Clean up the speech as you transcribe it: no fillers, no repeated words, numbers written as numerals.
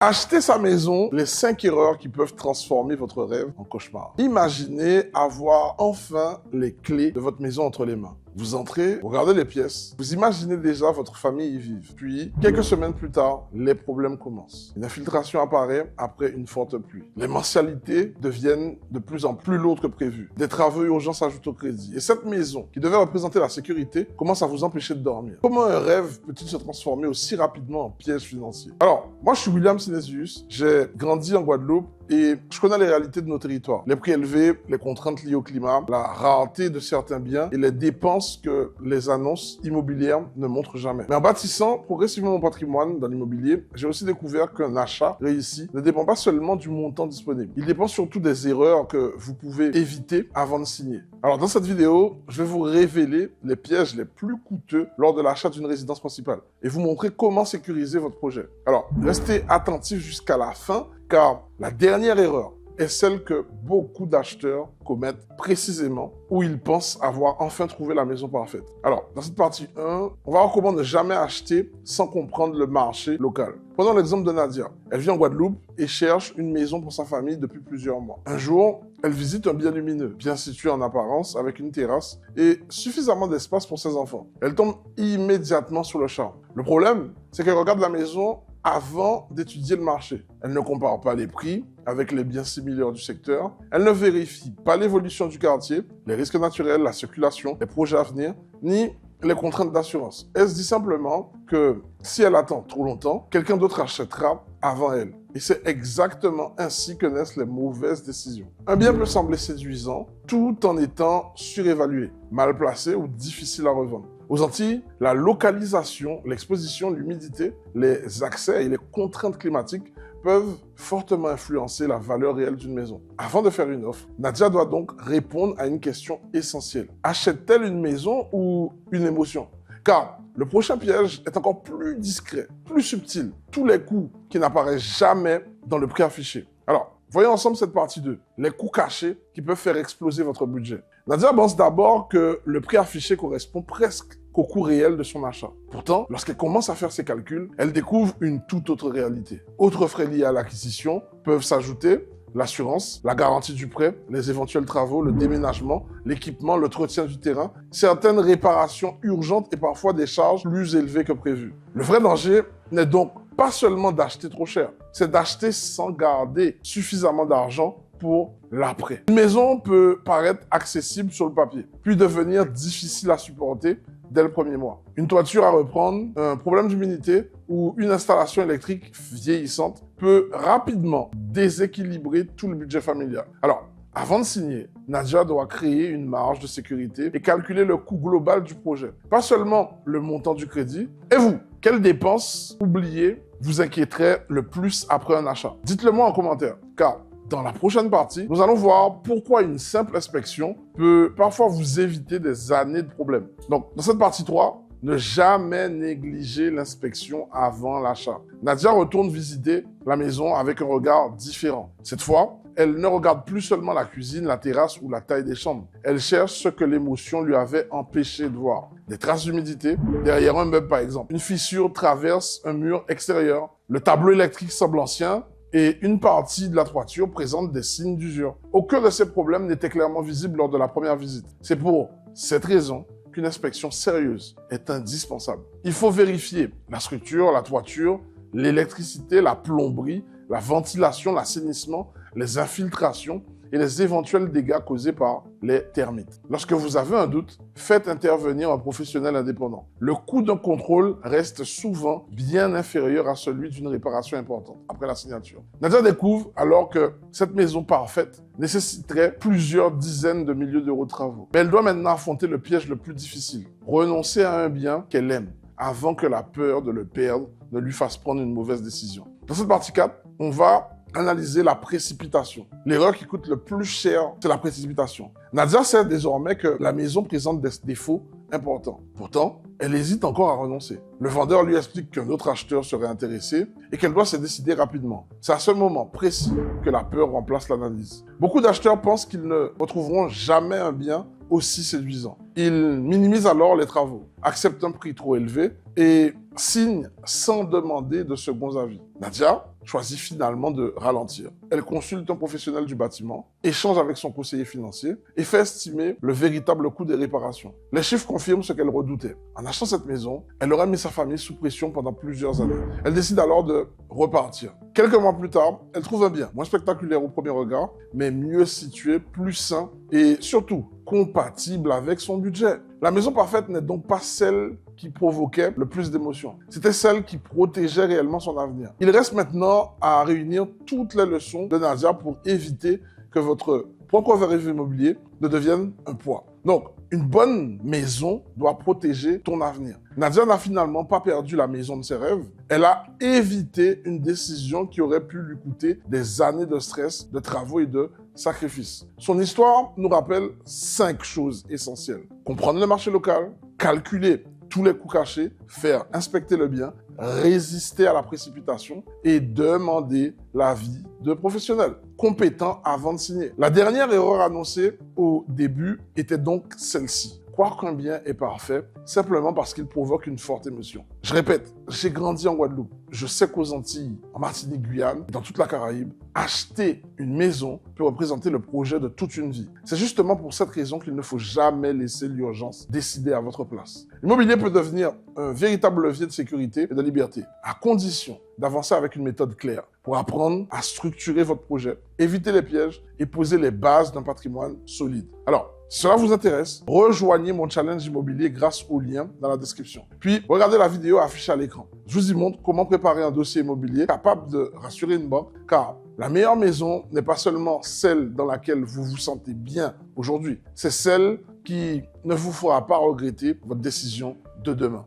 Achetez sa maison, les 5 erreurs qui peuvent transformer votre rêve en cauchemar. Imaginez avoir enfin les clés de votre maison entre les mains. Vous entrez, vous regardez les pièces, vous imaginez déjà votre famille y vivre. Puis, quelques semaines plus tard, les problèmes commencent. Une infiltration apparaît après une forte pluie. Les mensualités deviennent de plus en plus lourdes que prévu. Des travaux urgents s'ajoutent au crédit. Et cette maison, qui devait représenter la sécurité, commence à vous empêcher de dormir. Comment un rêve peut-il se transformer aussi rapidement en piège financier? Alors, moi je suis William Synesius, j'ai grandi en Guadeloupe et je connais les réalités de nos territoires. Les prix élevés, les contraintes liées au climat, la rareté de certains biens et les dépenses que les annonces immobilières ne montrent jamais. Mais en bâtissant progressivement mon patrimoine dans l'immobilier, j'ai aussi découvert qu'un achat réussi ne dépend pas seulement du montant disponible. Il dépend surtout des erreurs que vous pouvez éviter avant de signer. Alors dans cette vidéo, je vais vous révéler les pièges les plus coûteux lors de l'achat d'une résidence principale et vous montrer comment sécuriser votre projet. Alors, restez attentifs jusqu'à la fin car la dernière erreur est celle que beaucoup d'acheteurs commettent précisément où ils pensent avoir enfin trouvé la maison parfaite. Alors, dans cette partie 1, on va voir comment ne jamais acheter sans comprendre le marché local. Prenons l'exemple de Nadia. Elle vit en Guadeloupe et cherche une maison pour sa famille depuis plusieurs mois. Un jour, elle visite un bien lumineux, bien situé en apparence, avec une terrasse et suffisamment d'espace pour ses enfants. Elle tombe immédiatement sur le charme. Le problème, c'est qu'elle regarde la maison avant d'étudier le marché. Elle ne compare pas les prix avec les biens similaires du secteur. Elle ne vérifie pas l'évolution du quartier, les risques naturels, la circulation, les projets à venir, ni les contraintes d'assurance. Elle se dit simplement que si elle attend trop longtemps, quelqu'un d'autre achètera avant elle. Et c'est exactement ainsi que naissent les mauvaises décisions. Un bien peut sembler séduisant tout en étant surévalué, mal placé ou difficile à revendre. Aux Antilles, la localisation, l'exposition, l'humidité, les accès et les contraintes climatiques peuvent fortement influencer la valeur réelle d'une maison. Avant de faire une offre, Nadia doit donc répondre à une question essentielle. Achète-t-elle une maison ou une émotion? Car le prochain piège est encore plus discret, plus subtil. Tous les coûts qui n'apparaissent jamais dans le prix affiché. Alors, voyons ensemble cette partie 2, les coûts cachés qui peuvent faire exploser votre budget. Nadia pense d'abord que le prix affiché correspond presque qu'au coût réel de son achat. Pourtant, lorsqu'elle commence à faire ses calculs, elle découvre une toute autre réalité. Autres frais liés à l'acquisition peuvent s'ajouter, l'assurance, la garantie du prêt, les éventuels travaux, le déménagement, l'équipement, l'entretien du terrain, certaines réparations urgentes et parfois des charges plus élevées que prévues. Le vrai danger n'est donc pas seulement d'acheter trop cher, c'est d'acheter sans garder suffisamment d'argent pour l'après. Une maison peut paraître accessible sur le papier, puis devenir difficile à supporter dès le premier mois. Une toiture à reprendre, un problème d'humidité ou une installation électrique vieillissante peut rapidement déséquilibrer tout le budget familial. Alors, avant de signer, Nadia doit créer une marge de sécurité et calculer le coût global du projet. Pas seulement le montant du crédit. Et vous, quelles dépenses oubliées vous inquiéteraient le plus après un achat? Dites-le moi en commentaire, car dans la prochaine partie, nous allons voir pourquoi une simple inspection peut parfois vous éviter des années de problèmes. Donc, dans cette partie 3, ne jamais négliger l'inspection avant l'achat. Nadia retourne visiter la maison avec un regard différent. Cette fois, elle ne regarde plus seulement la cuisine, la terrasse ou la taille des chambres. Elle cherche ce que l'émotion lui avait empêché de voir. Des traces d'humidité, derrière un meuble par exemple. Une fissure traverse un mur extérieur. Le tableau électrique semble ancien. Et une partie de la toiture présente des signes d'usure. Aucun de ces problèmes n'était clairement visible lors de la première visite. C'est pour cette raison qu'une inspection sérieuse est indispensable. Il faut vérifier la structure, la toiture, l'électricité, la plomberie, la ventilation, l'assainissement, les infiltrations et les éventuels dégâts causés par les termites. Lorsque vous avez un doute, faites intervenir un professionnel indépendant. Le coût d'un contrôle reste souvent bien inférieur à celui d'une réparation importante après la signature. Nadia découvre alors que cette maison parfaite nécessiterait plusieurs dizaines de milliers d'euros de travaux. Mais elle doit maintenant affronter le piège le plus difficile, renoncer à un bien qu'elle aime avant que la peur de le perdre ne lui fasse prendre une mauvaise décision. Dans cette partie 4, on va analyser la précipitation. L'erreur qui coûte le plus cher, c'est la précipitation. Nadia sait désormais que la maison présente des défauts importants. Pourtant, elle hésite encore à renoncer. Le vendeur lui explique qu'un autre acheteur serait intéressé et qu'elle doit se décider rapidement. C'est à ce moment précis que la peur remplace l'analyse. Beaucoup d'acheteurs pensent qu'ils ne retrouveront jamais un bien aussi séduisant. Ils minimisent alors les travaux, acceptent un prix trop élevé et signent sans demander de seconds avis. Nadia choisit finalement de ralentir. Elle consulte un professionnel du bâtiment, échange avec son conseiller financier et fait estimer le véritable coût des réparations. Les chiffres confirment ce qu'elle redoutait. En achetant cette maison, elle aurait mis sa famille sous pression pendant plusieurs années. Elle décide alors de repartir. Quelques mois plus tard, elle trouve un bien, moins spectaculaire au premier regard, mais mieux situé, plus sain et surtout compatible avec son budget. La maison parfaite n'est donc pas celle qui provoquait le plus d'émotions. C'était celle qui protégeait réellement son avenir. Il reste maintenant à réunir toutes les leçons de Nadia pour éviter que votre propre rêve immobilier ne devienne un poids. Donc, une bonne maison doit protéger ton avenir. Nadia n'a finalement pas perdu la maison de ses rêves. Elle a évité une décision qui aurait pu lui coûter des années de stress, de travaux et de sacrifices. Son histoire nous rappelle 5 choses essentielles. Comprendre le marché local, calculer tous les coûts cachés, faire inspecter le bien, résister à la précipitation et demander l'avis de professionnels compétents avant de signer. La dernière erreur annoncée au début était donc celle-ci. Croire qu'un bien est parfait simplement parce qu'il provoque une forte émotion. Je répète, j'ai grandi en Guadeloupe. Je sais qu'aux Antilles, en Martinique, Guyane, dans toute la Caraïbe, acheter une maison peut représenter le projet de toute une vie. C'est justement pour cette raison qu'il ne faut jamais laisser l'urgence décider à votre place. L'immobilier peut devenir un véritable levier de sécurité et de liberté, à condition d'avancer avec une méthode claire pour apprendre à structurer votre projet, éviter les pièges et poser les bases d'un patrimoine solide. Alors, si cela vous intéresse, rejoignez mon challenge immobilier grâce au lien dans la description. Puis, regardez la vidéo affichée à l'écran. Je vous y montre comment préparer un dossier immobilier capable de rassurer une banque, car la meilleure maison n'est pas seulement celle dans laquelle vous vous sentez bien aujourd'hui, c'est celle qui ne vous fera pas regretter votre décision de demain.